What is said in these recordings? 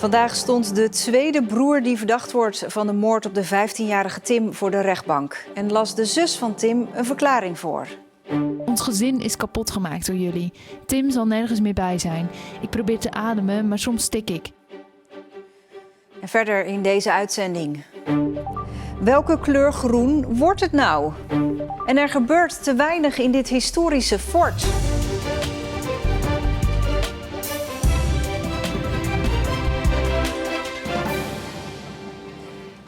Vandaag stond de tweede broer die verdacht wordt van de moord op de 15-jarige Tim voor de rechtbank. En las de zus van Tim een verklaring voor. Ons gezin is kapot gemaakt door jullie. Tim zal nergens meer bij zijn. Ik probeer te ademen, maar soms stik ik. En verder in deze uitzending. Welke kleur groen wordt het nou? En er gebeurt te weinig in dit historische fort.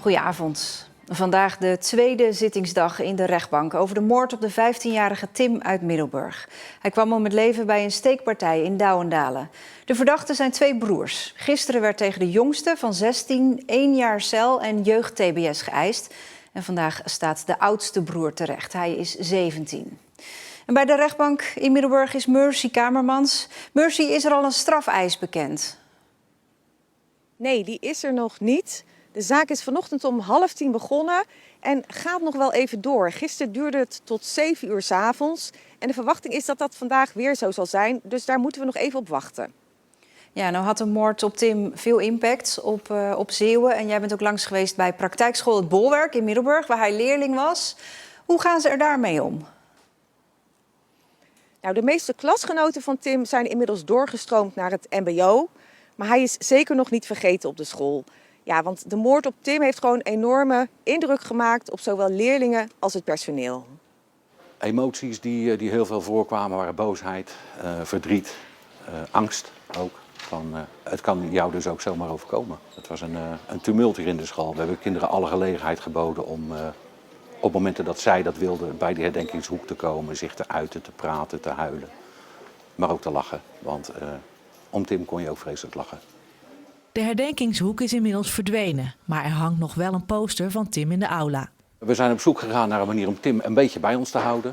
Goedenavond. Vandaag de tweede zittingsdag in de rechtbank over de moord op de 15-jarige Tim uit Middelburg. Hij kwam om het leven bij een steekpartij in Douwendalen. De verdachten zijn twee broers. Gisteren werd tegen de jongste van 16 1 jaar cel en jeugd-TBS geëist. En vandaag staat de oudste broer terecht. Hij is 17. En bij de rechtbank in Middelburg is Mercy Kamermans. Mercy, is er al een strafeis bekend? Nee, die is er nog niet. De zaak is vanochtend om 9:30 begonnen en gaat nog wel even door. Gisteren duurde het tot 7 uur 's avonds. En de verwachting is dat dat vandaag weer zo zal zijn. Dus daar moeten we nog even op wachten. Ja, nou had de moord op Tim veel impact op Zeeuwen. En jij bent ook langs geweest bij praktijkschool Het Bolwerk in Middelburg, waar hij leerling was. Hoe gaan ze er daarmee om? Nou, de meeste klasgenoten van Tim zijn inmiddels doorgestroomd naar het mbo. Maar hij is zeker nog niet vergeten op de school. Ja, want de moord op Tim heeft gewoon enorme indruk gemaakt op zowel leerlingen als het personeel. Emoties die heel veel voorkwamen waren boosheid, verdriet, angst ook. Het kan jou dus ook zomaar overkomen. Het was een tumult hier in de school. We hebben kinderen alle gelegenheid geboden om op momenten dat zij dat wilden bij die herdenkingshoek te komen, zich te uiten, te praten, te huilen. Maar ook te lachen, want om Tim kon je ook vreselijk lachen. De herdenkingshoek is inmiddels verdwenen, maar er hangt nog wel een poster van Tim in de aula. We zijn op zoek gegaan naar een manier om Tim een beetje bij ons te houden.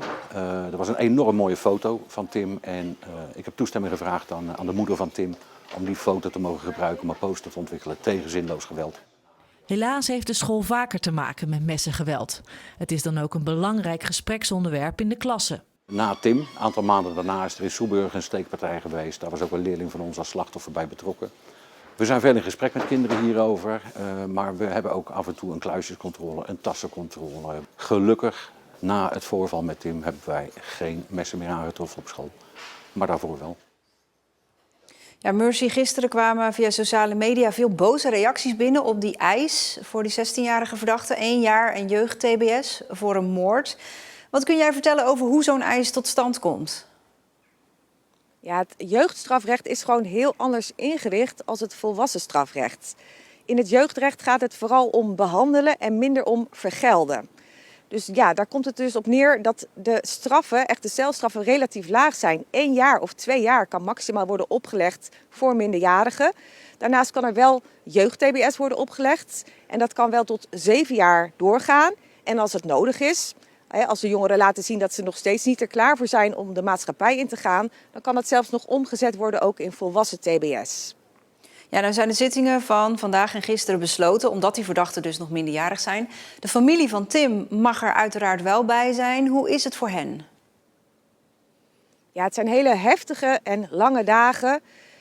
Er was een enorm mooie foto van Tim en ik heb toestemming gevraagd aan de moeder van Tim om die foto te mogen gebruiken om een poster te ontwikkelen tegen zinloos geweld. Helaas heeft de school vaker te maken met messengeweld. Het is dan ook een belangrijk gespreksonderwerp in de klasse. Na Tim, een aantal maanden daarna, is er in Soeburg een steekpartij geweest. Daar was ook een leerling van ons als slachtoffer bij betrokken. We zijn veel in gesprek met kinderen hierover, maar we hebben ook af en toe een kluisjescontrole, een tassencontrole. Gelukkig, na het voorval met Tim, hebben wij geen messen meer aangetroffen op school. Maar daarvoor wel. Ja, Mercy, gisteren kwamen via sociale media veel boze reacties binnen op die eis voor die 16-jarige verdachte. 1 jaar en jeugd-TBS voor een moord. Wat kun jij vertellen over hoe zo'n eis tot stand komt? Ja, het jeugdstrafrecht is gewoon heel anders ingericht als het volwassen strafrecht. In het jeugdrecht gaat het vooral om behandelen en minder om vergelden. Dus ja, daar komt het dus op neer dat de straffen, echt de celstraffen, relatief laag zijn. 1 jaar of 2 jaar kan maximaal worden opgelegd voor minderjarigen. Daarnaast kan er wel jeugd-TBS worden opgelegd. En dat kan wel tot 7 jaar doorgaan. En als het nodig is, als de jongeren laten zien dat ze nog steeds niet er klaar voor zijn om de maatschappij in te gaan, dan kan dat zelfs nog omgezet worden ook in volwassen TBS. Ja, dan zijn de zittingen van vandaag en gisteren besloten, omdat die verdachten dus nog minderjarig zijn. De familie van Tim mag er uiteraard wel bij zijn. Hoe is het voor hen? Ja, het zijn hele heftige en lange dagen.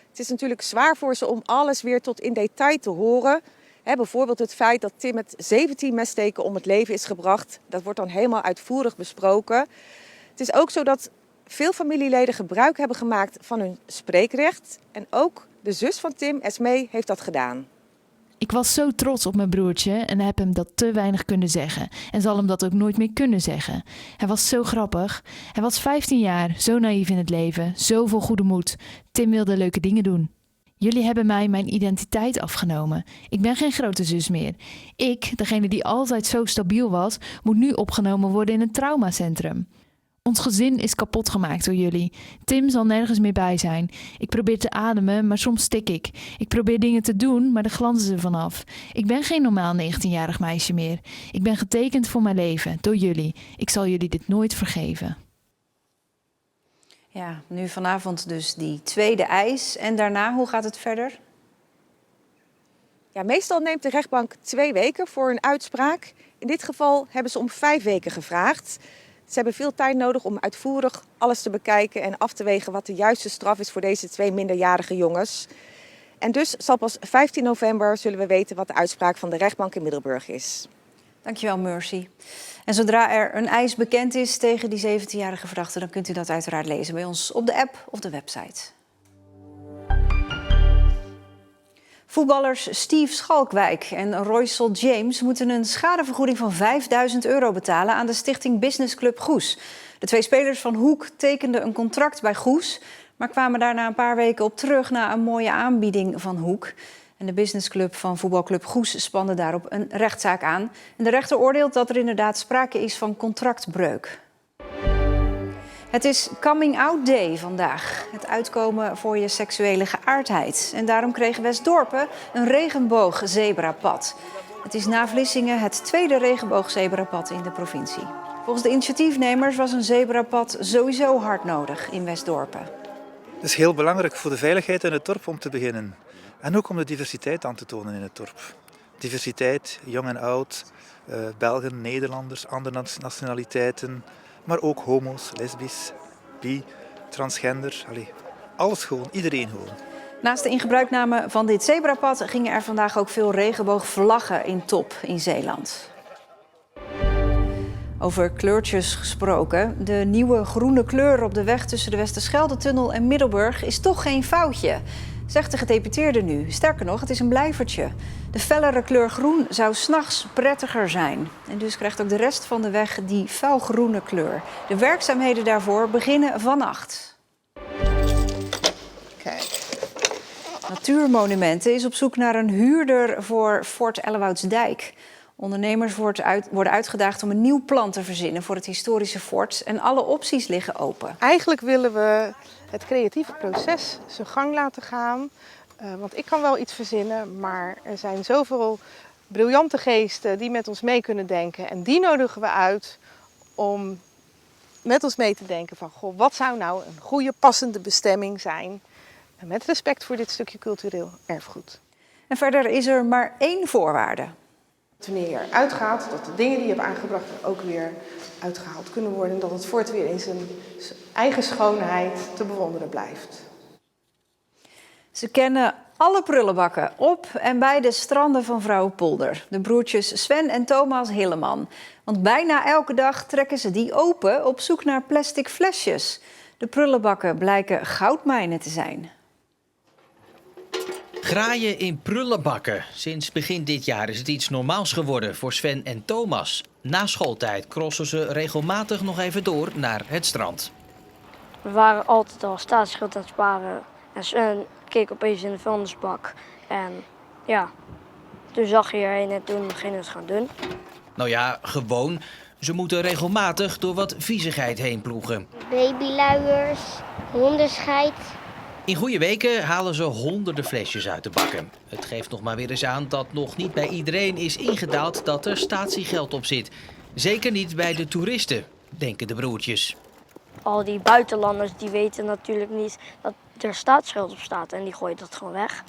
Het is natuurlijk zwaar voor ze om alles weer tot in detail te horen. Bijvoorbeeld het feit dat Tim met 17 messteken om het leven is gebracht. Dat wordt dan helemaal uitvoerig besproken. Het is ook zo dat veel familieleden gebruik hebben gemaakt van hun spreekrecht. En ook de zus van Tim, Esmee, heeft dat gedaan. Ik was zo trots op mijn broertje en heb hem dat te weinig kunnen zeggen. En zal hem dat ook nooit meer kunnen zeggen. Hij was zo grappig. Hij was 15 jaar, zo naïef in het leven, zo vol goede moed. Tim wilde leuke dingen doen. Jullie hebben mij mijn identiteit afgenomen. Ik ben geen grote zus meer. Ik, degene die altijd zo stabiel was, moet nu opgenomen worden in een traumacentrum. Ons gezin is kapot gemaakt door jullie. Tim zal nergens meer bij zijn. Ik probeer te ademen, maar soms stik ik. Ik probeer dingen te doen, maar de glans is er vanaf. Ik ben geen normaal 19-jarig meisje meer. Ik ben getekend voor mijn leven, door jullie. Ik zal jullie dit nooit vergeven. Ja, nu vanavond dus die tweede eis. En daarna, hoe gaat het verder? Ja, meestal neemt de rechtbank 2 weken voor een uitspraak. In dit geval hebben ze om 5 weken gevraagd. Ze hebben veel tijd nodig om uitvoerig alles te bekijken en af te wegen wat de juiste straf is voor deze 2 minderjarige jongens. En dus zal pas 15 november zullen we weten wat de uitspraak van de rechtbank in Middelburg is. Dankjewel, Mercy. En zodra er een eis bekend is tegen die 17-jarige verdachte, dan kunt u dat uiteraard lezen bij ons op de app of de website. Voetballers Steve Schalkwijk en Roysel James moeten een schadevergoeding van €5.000 betalen aan de stichting Business Club Goes. De twee spelers van Hoek tekenden een contract bij Goes, maar kwamen daarna een paar weken op terug na een mooie aanbieding van Hoek. En de businessclub van voetbalclub Goes spande daarop een rechtszaak aan. En de rechter oordeelt dat er inderdaad sprake is van contractbreuk. Het is Coming Out Day vandaag. Het uitkomen voor je seksuele geaardheid. En daarom kreeg Westdorpen een regenboogzebrapad. Het is na Vlissingen het tweede regenboogzebrapad in de provincie. Volgens de initiatiefnemers was een zebrapad sowieso hard nodig in Westdorpen. Het is heel belangrijk voor de veiligheid in het dorp om te beginnen. En ook om de diversiteit aan te tonen in het dorp. Diversiteit, jong en oud, Belgen, Nederlanders, andere nationaliteiten. Maar ook homo's, lesbisch, bi, transgender. Alles gewoon, iedereen gewoon. Naast de ingebruikname van dit zebrapad gingen er vandaag ook veel regenboogvlaggen in top in Zeeland. Over kleurtjes gesproken. De nieuwe groene kleur op de weg tussen de Westerschelde-tunnel en Middelburg is toch geen foutje, zegt de gedeputeerde nu. Sterker nog, het is een blijvertje. De fellere kleur groen zou 's nachts prettiger zijn. En dus krijgt ook de rest van de weg die felgroene kleur. De werkzaamheden daarvoor beginnen vannacht. Kijk. Natuurmonumenten is op zoek naar een huurder voor Fort Ellewoudsdijk. Ondernemers worden uitgedaagd om een nieuw plan te verzinnen voor het historische fort. En alle opties liggen open. Eigenlijk willen we het creatieve proces zijn gang laten gaan. Want ik kan wel iets verzinnen, maar er zijn zoveel briljante geesten die met ons mee kunnen denken. En die nodigen we uit om met ons mee te denken van, goh, wat zou nou een goede, passende bestemming zijn? En met respect voor dit stukje cultureel erfgoed. En verder is er maar één voorwaarde. Wanneer je eruit gaat, dat de dingen die je hebt aangebracht er ook weer uitgehaald kunnen worden. En dat het fort weer in zijn eigen schoonheid te bewonderen blijft. Ze kennen alle prullenbakken op en bij de stranden van Vrouwenpolder. De broertjes Sven en Thomas Hilleman. Want bijna elke dag trekken ze die open op zoek naar plastic flesjes. De prullenbakken blijken goudmijnen te zijn. Graaien in prullenbakken. Sinds begin dit jaar is het iets normaals geworden voor Sven en Thomas. Na schooltijd crossen ze regelmatig nog even door naar het strand. We waren altijd al staatsschuld aan het sparen. En Sven keek opeens in de vuilnisbak. En ja, toen zag je erheen en toen gingen we het gaan doen. Nou ja, gewoon. Ze moeten regelmatig door wat viezigheid heen ploegen. Babyluiers, hondenscheit. In goede weken halen ze honderden flesjes uit de bakken. Het geeft nog maar weer eens aan dat nog niet bij iedereen is ingedaald dat er statiegeld op zit. Zeker niet bij de toeristen, denken de broertjes. Al die buitenlanders die weten natuurlijk niet dat er staatsgeld op staat. En die gooien dat gewoon weg.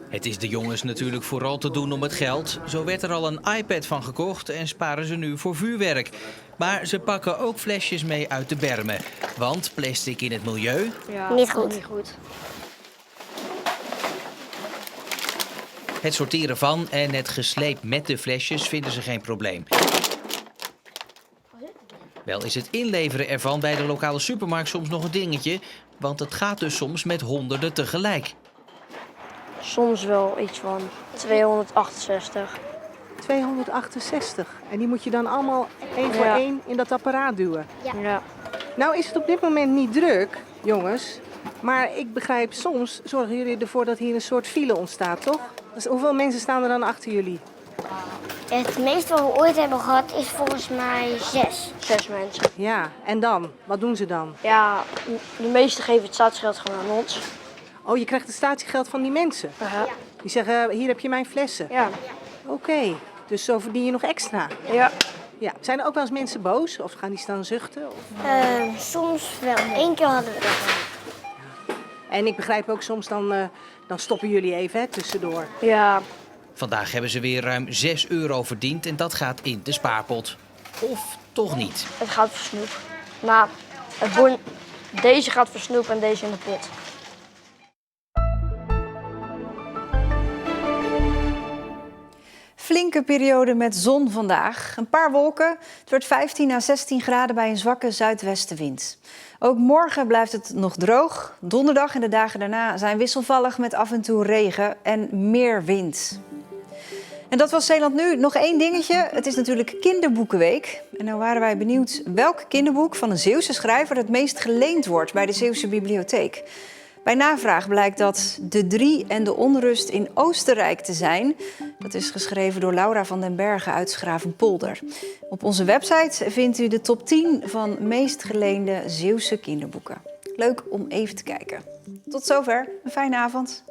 Het is de jongens natuurlijk vooral te doen om het geld. Zo werd er al een iPad van gekocht en sparen ze nu voor vuurwerk. Maar ze pakken ook flesjes mee uit de bermen. Want plastic in het milieu... Ja, Niet goed. Niet goed. Het sorteren van en het gesleep met de flesjes vinden ze geen probleem. Wel is het inleveren ervan bij de lokale supermarkt soms nog een dingetje. Want het gaat dus soms met honderden tegelijk. Soms wel iets van 268. 268. En die moet je dan allemaal één voor Ja. één in dat apparaat duwen. Ja. Nou is het op dit moment niet druk, jongens. Maar ik begrijp, soms zorgen jullie ervoor dat hier een soort file ontstaat, toch? Dus hoeveel mensen staan er dan achter jullie? Het meeste wat we ooit hebben gehad is volgens mij 6. 6 mensen. Ja, en dan? Wat doen ze dan? Ja, de meesten geven het staatsgeld gewoon aan ons. Oh, je krijgt het statiegeld van die mensen. Ja. Die zeggen, hier heb je mijn flessen. Ja. Oké, dus zo verdien je nog extra. Ja. Ja. Zijn er ook wel eens mensen boos? Of gaan die staan zuchten? Soms wel. 1 keer hadden we dat. En ik begrijp ook soms dan stoppen jullie even tussendoor. Ja. Vandaag hebben ze weer ruim €6 verdiend en dat gaat in de spaarpot. Of toch niet? Het gaat voor snoep. Nou, deze gaat voor snoep en deze in de pot. flinke periode met zon vandaag. Een paar wolken. Het wordt 15 à 16 graden bij een zwakke zuidwestenwind. Ook morgen blijft het nog droog. Donderdag en de dagen daarna zijn wisselvallig met af en toe regen en meer wind. En dat was Zeeland Nu. Nog één dingetje. Het is natuurlijk Kinderboekenweek. En nou waren wij benieuwd welk kinderboek van een Zeeuwse schrijver het meest geleend wordt bij de Zeeuwse bibliotheek. Bij navraag blijkt dat De Drie en de Onrust in Oostenrijk te zijn. Dat is geschreven door Laura van den Bergen uit Schravenpolder. Op onze website vindt u de top 10 van meest geleende Zeeuwse kinderboeken. Leuk om even te kijken. Tot zover. Een fijne avond.